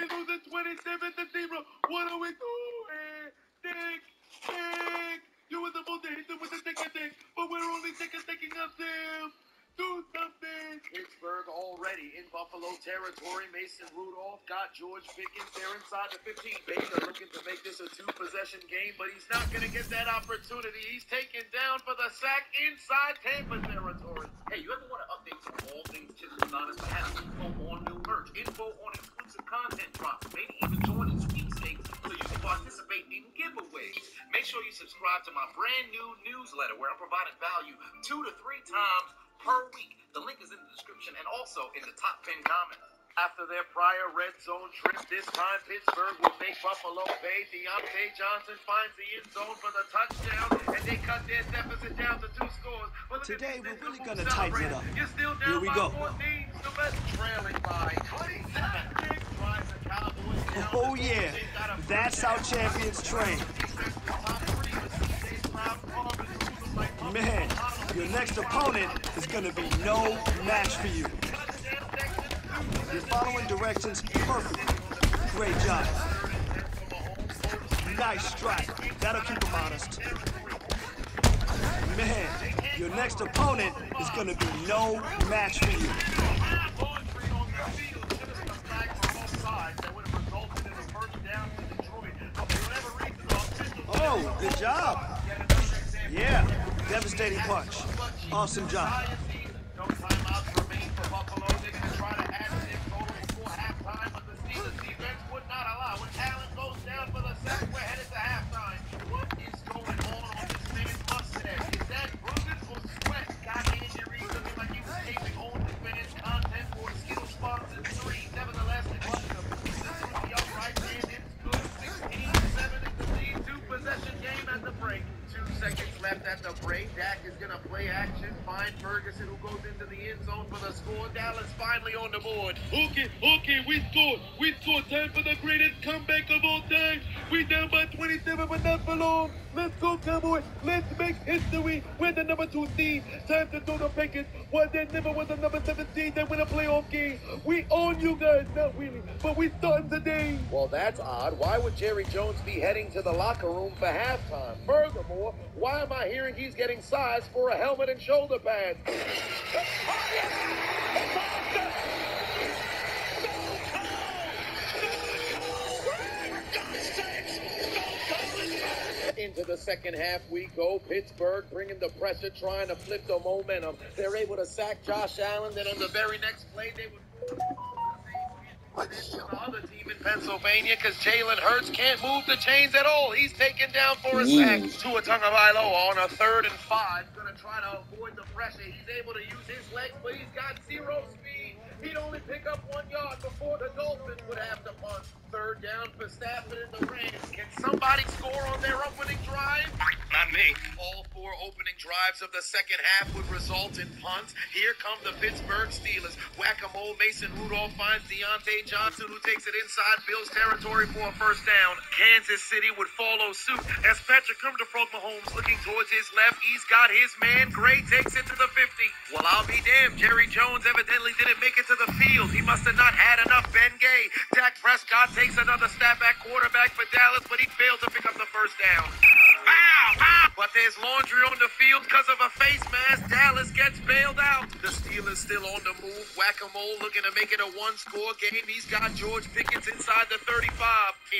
They lose at 27-0. What are we doing? Dick. You were supposed to hit them with the dick, but we're only taking ourselves. Do something. Pittsburgh already in Buffalo territory. Mason Rudolph got George Pickens. They're inside the 15. Baker looking to make this a two-possession game, but he's not going to get that opportunity. He's taken down for the sack inside Tampa territory. Hey, you ever want to update on all things Children's Honest? I have info on new merch, info on exclusive content drops, maybe even joining sweepstakes so you can participate in giveaways. Make sure you subscribe to my brand new newsletter where I'm providing value 2 to 3 times per week. The link is in the description and also in the top 10 comments. After their prior red zone trip, this time Pittsburgh will make Buffalo pay. Deontay Johnson finds the end zone for the touchdown, and they cut their deficit down to 2 scores. Today we're really going to tighten it up. You're still down. Here we go. 14, the best trailing by 27. Drives the Cowboys down. Oh yeah, that's how champions train. Man, your next opponent is going to be no match for you. You're following directions perfectly. Great job. Nice strike. That'll keep him honest. Man, your next opponent is going to be no match for you. Oh, good job. Yeah, devastating punch. Awesome job. No timeouts remain for Buffalo. They're going to try to add to their total before halftime, but the Steelers defense would not allow. When Allen goes down for the sack, we're headed to halftime. What is going on this man's mustache? Is that bruises or sweat? Got injuries looking like he was taping on defense content for Skittle spots and 3. Nevertheless, it was the upright man. It's good. 16-7 in the lead. 2-possession game at the break. 2 seconds left at the break. Dak is going to play action. Find Ferguson, who goes into the end zone for the score. Dallas finally on the board. Okay, we scored. Time for the greatest comeback of all time. We down by 27, but not for long. Let's go, Cowboys. Let's make history. We're the number 2 seed. Time to throw the Packers. Well, there never was a number 7 seed that win a playoff game. We own you guys. Not really, but we starting today. Well, that's odd. Why would Jerry Jones be heading to the locker room for halftime? Furthermore, why am I hearing he's getting sized for a helmet and shoulder pads? Into the second half we go. Pittsburgh bringing the pressure, trying to flip the momentum. They're able to sack Josh Allen. Then on the very next play, they would the other team in Pennsylvania because Jalen Hurts can't move the chains at all. He's taken down for a sack. Tua Tagovailoa on a 3rd and 5. Going to try to avoid the pressure. He's able to use his legs, but he's got 0 speed. He'd only pick up 1 yard before the Dolphins would have to punt. 3rd down for Stafford and the Rams. Can somebody score on their opening drive? Not me. All 4 opening drives of the second half would result in punts. Here come the Pittsburgh Steelers. Whack-a-mole, Mason Rudolph finds Deontay Johnson, who takes it inside Bills territory for a 1st down. Kansas City would follow suit as Patrick Mahomes looking towards his left. He's got his man. Gray takes it to the 50. Well, I'll be damned. Jerry Jones evidently didn't make it to the field. He must have not had enough Ben Gay. Dak Prescott takes another snap at quarterback for Dallas, but he failed to pick up the 1st down. But there's laundry on the field because of a face mask. Dallas gets bailed out. The Steelers still on the move. Whack-a-mole looking to make it a 1-score game. He's got George Pickens inside the 35.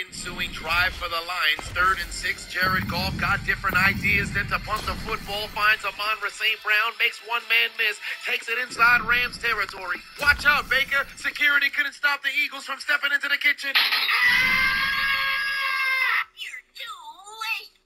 Ensuing drive for the Lions. 3rd and 6. Jared Goff got different ideas than to punt the football. Finds Amon-Ra St. Brown. Makes one man miss. Takes it inside Rams territory. Watch out, Baker. Security couldn't stop the Eagles from stepping into the kitchen.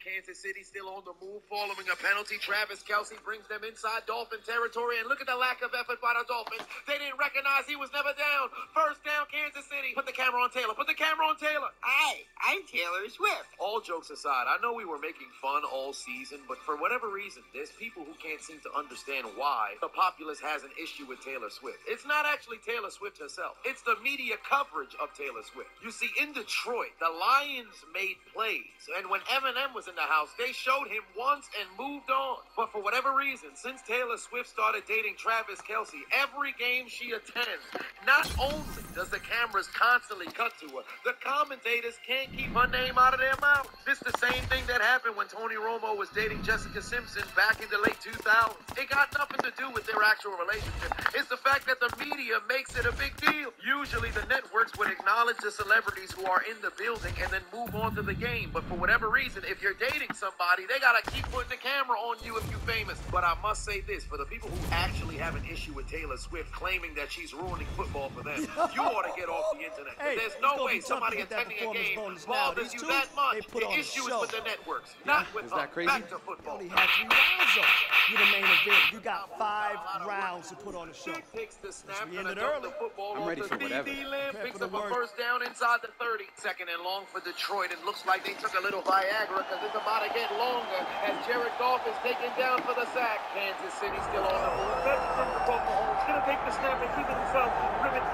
Kansas City still on the move following a penalty. Travis Kelce brings them inside Dolphin territory, and look at the lack of effort by the Dolphins. They didn't recognize he was never down. 1st down, Kansas City. Put the camera on Taylor. Hi, I'm Taylor Swift. All jokes aside, I know we were making fun all season, but for whatever reason, there's people who can't seem to understand why the populace has an issue with Taylor Swift. It's not actually Taylor Swift herself. It's the media coverage of Taylor Swift. You see, in Detroit, the Lions made plays, and when Eminem was in the house. They showed him once and moved on. But for whatever reason, since Taylor Swift started dating Travis Kelce, every game she attends, not only does the cameras constantly cut to her, the commentators can't keep her name out of their mouth. This is the same thing that happened when Tony Romo was dating Jessica Simpson back in the late 2000s. It got nothing to do with their actual relationship. It's the fact that the media makes it a big deal. Usually the networks would acknowledge the celebrities who are in the building and then move on to the game. But for whatever reason, if you're dating somebody, they gotta keep putting the camera on you if you're famous. But I must say this, for the people who actually have an issue with Taylor Swift claiming that she's ruining football for them, you ought to get off the internet. Hey, there's no way somebody attending a game bothers you that much. The issue is with the networks, not with us. Back to football. You only had 3 rounds of you're the main event. You got 5 rounds to put on the show. Takes the snap We and ended dump early. the football I'm ready off for the whatever. CD limb, picks up a word. first down inside the 30. Second and long for Detroit. It looks like they took a little Viagra because it's about to get longer as Jared Goff is taken down for the sack. Kansas City still on the move. That's from the Mahomes. Gonna take the snap and keep it himself. Ribbit.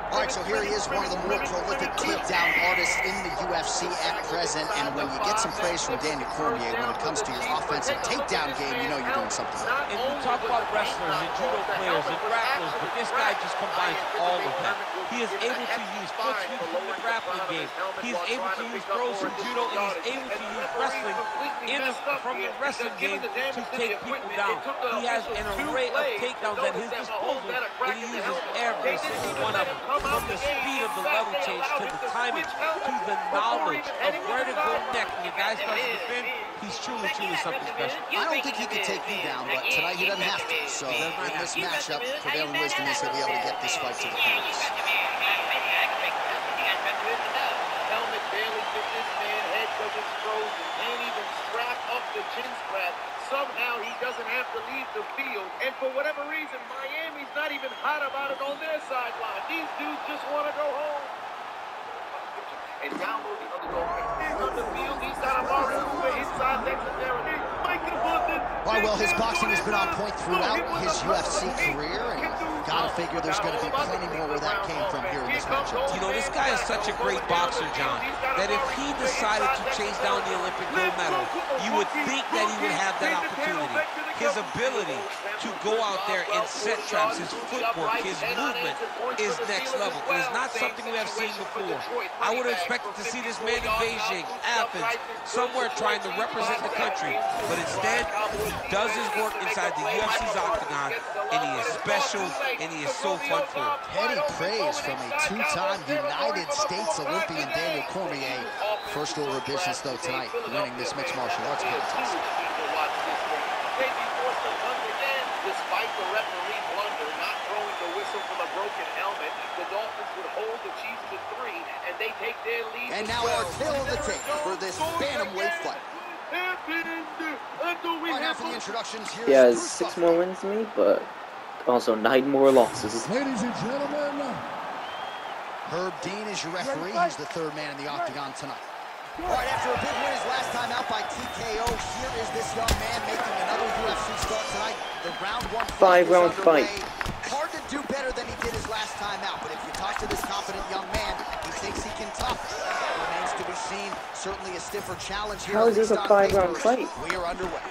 All right, so here he is, one of the more prolific takedown artists in the UFC at present. And when you get some praise from Daniel Cormier when it comes to your offensive takedown game, you know you're doing something right. And we talk about wrestlers and judo players and grapplers, but this guy just combines all of them. He is able to use foot sweeps from the grappling game. He is able to use throws from judo, and he's able to use wrestling from the wrestling game to take people down. He has an array of takedowns at his disposal, and he uses every single one of them. From the speed of the level change, to the timing, to the knowledge of where to go next. When the guy starts to defend, he's truly something special. I don't think he could take me down, but tonight he doesn't have to. So in this matchup, prevailing wisdom is he'll be able to get this fight to the finish. Helmet barely fit this man. Head doesn't frozen. Can't even strap up the chin strap. Somehow he doesn't have to leave the field. And for whatever reason, Miami's not even hot about it on their sideline. These dudes just want to go home. And download the underdog. He's on the field. He's got a Mario Hoover inside Texas territory. Why, well, his boxing has been on point throughout his UFC career, and gotta figure there's going to be plenty more where that came from here in this matchup. You know, this guy is such a great boxer, John, that if he decided to chase down the Olympic gold medal, you would think that he would have that opportunity. His ability to go out there and set traps, his footwork, his movement is next level. It is not something we have seen before. I would have expected to see this man in Beijing, Athens, somewhere trying to represent the country, but instead, he does his work inside the UFC's octagon, and he is special, and he is so fun for him. Heady praise from a 2-time United States Olympian Daniel Cormier. First order of business, though, tonight, winning this mixed martial arts contest. Despite the referee blunder, not throwing the whistle for the broken helmet, the Dolphins would hold the Chiefs to 3, and they take their lead. And now our tail of the tape for this bantamweight fight. Right after the introductions, He has 6 more wins than me, but also 9 more losses. Ladies and gentlemen, Herb Dean is your referee. He's the 3rd man in the octagon tonight. All right, after a big win his last time out by TKO, here is this young man making another UFC start tonight. The round 1 5-round fight. Hard to do better than he did his last time out, but if you talk to this confident young man, he thinks he can top it. Remains to be seen. Certainly a stiffer challenge here. How is this a 5-round fight? We are underway.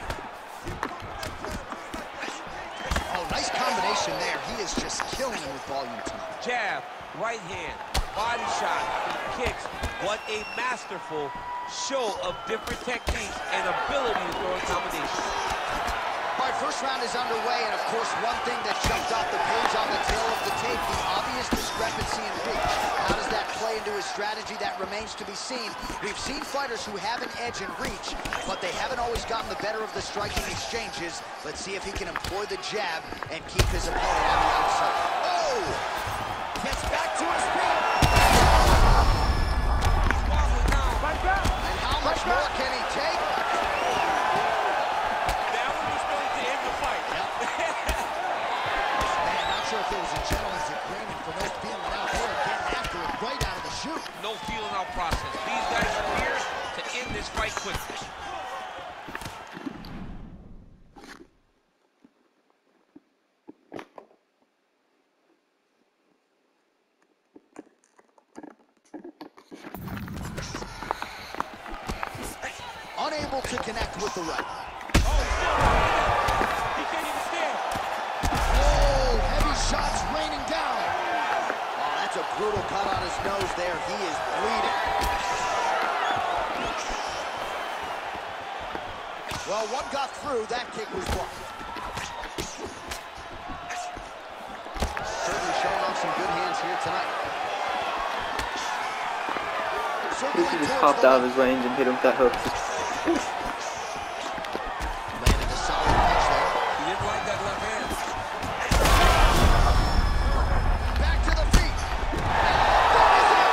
Oh, nice combination there. He is just killing him with volume tonight. Jab, right hand, body shot, kicks. What a masterful show of different techniques and ability to throw in combination. All right, first round is underway, and of course, one thing that jumped off the page on the tail of the tape, the obvious discrepancy in reach. How does that play into his strategy? That remains to be seen. We've seen fighters who have an edge in reach, but they haven't always gotten the better of the striking exchanges. Let's see if he can employ the jab and keep his opponent on the outside. Oh! Gets back to his feet. And how much more can he take? That one was going to end the fight. Man, not sure if there was a gentleman's agreement for no feeling out there, getting after it right out of the chute. No feeling out process. These guys are here to end this fight quickly. unable to connect with the right. He can't even stand. Oh, heavy shots raining down. Oh, that's a brutal cut on his nose there. He is bleeding. Well, one got through. That kick was blocked. Certainly showing off some good hands here tonight. He should just popped out of his range and hit him with that hook. Landed a solid punch there. He didn't like that left hand. Back to the feet.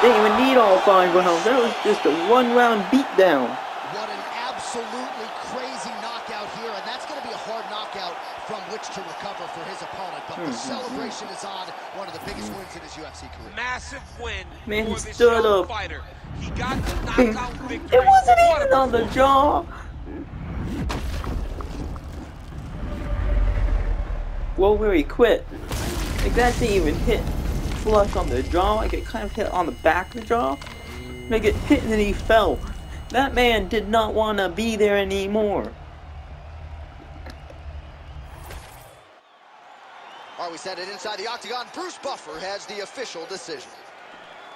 Didn't even need all 5 rounds. That was just a 1-round beatdown. What an absolutely crazy knockout here, and that's going to be a hard knockout from which to recover for his opponent. But the celebration is on. One of the biggest wins in his UFC career. Massive win Man, he for this stood young up. fighter. He got the knockout victory. It wasn't What even a on the jaw. Well, where he quit. Like, that didn't even hit flush on the jaw. Like, it kind of hit on the back of the jaw. Like, it hit and then he fell. That man did not want to be there anymore. All right, we set it inside the octagon. Bruce Buffer has the official decision.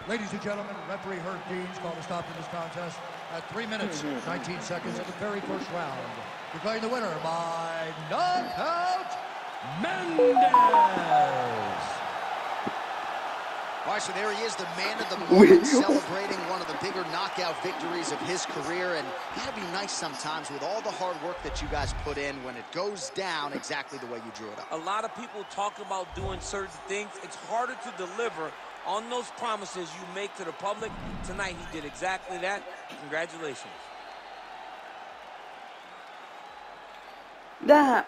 Ladies and gentlemen, referee Herb Deans called a stop to this contest at 3 minutes, 19 seconds of the very first round. Declaring the winner by knockout, Mendez. All right, so there he is, the man of the moment, celebrating one of the bigger knockout victories of his career. And it gotta be nice sometimes with all the hard work that you guys put in when it goes down exactly the way you drew it up. A lot of people talk about doing certain things. It's harder to deliver on those promises you make to the public. Tonight, he did exactly that. Congratulations. The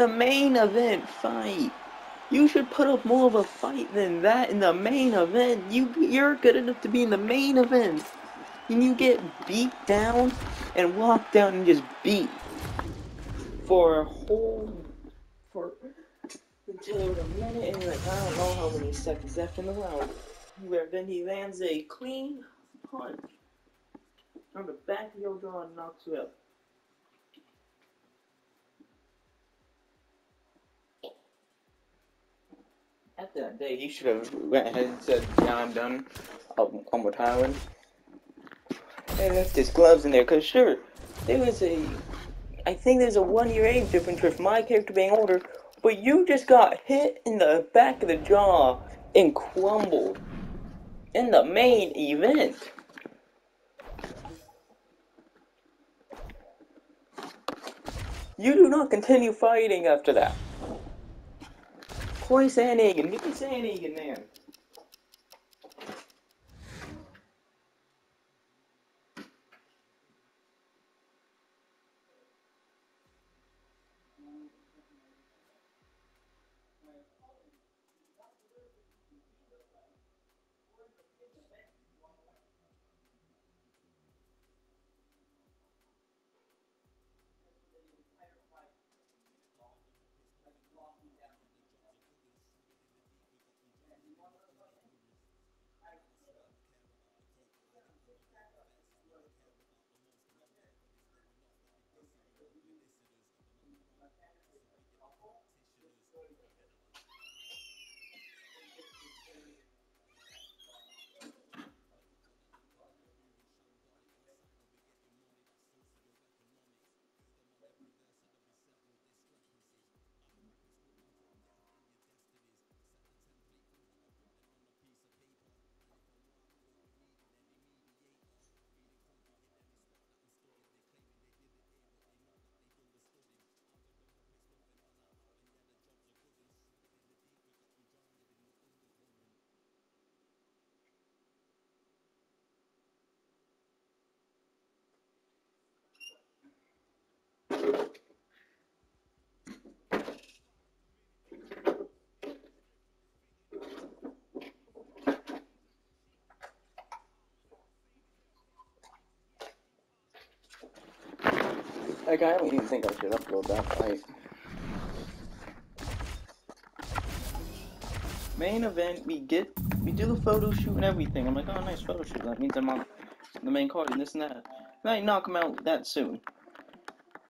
main event fight. You should put up more of a fight than that in the main event. You're good enough to be in the main event. And you get beat down and walked down and just beat for until a minute and like I don't know how many seconds left in the round. Where then he lands a clean punch on the back of your jaw and knocks you out. After that day, he should have went ahead and said, "Yeah, I'm done. I'm retiring." And left his gloves in there, cause sure, I think there's a 1-year age difference with my character being older, but you just got hit in the back of the jaw and crumbled in the main event. You do not continue fighting after that. Corey Sandhagen, get the Sandhagen there. Like, I don't even think I should upload that fight. Main event, we do the photo shoot and everything. I'm like, oh, nice photo shoot. That means I'm on the main card and this and that. And I knock him out that soon.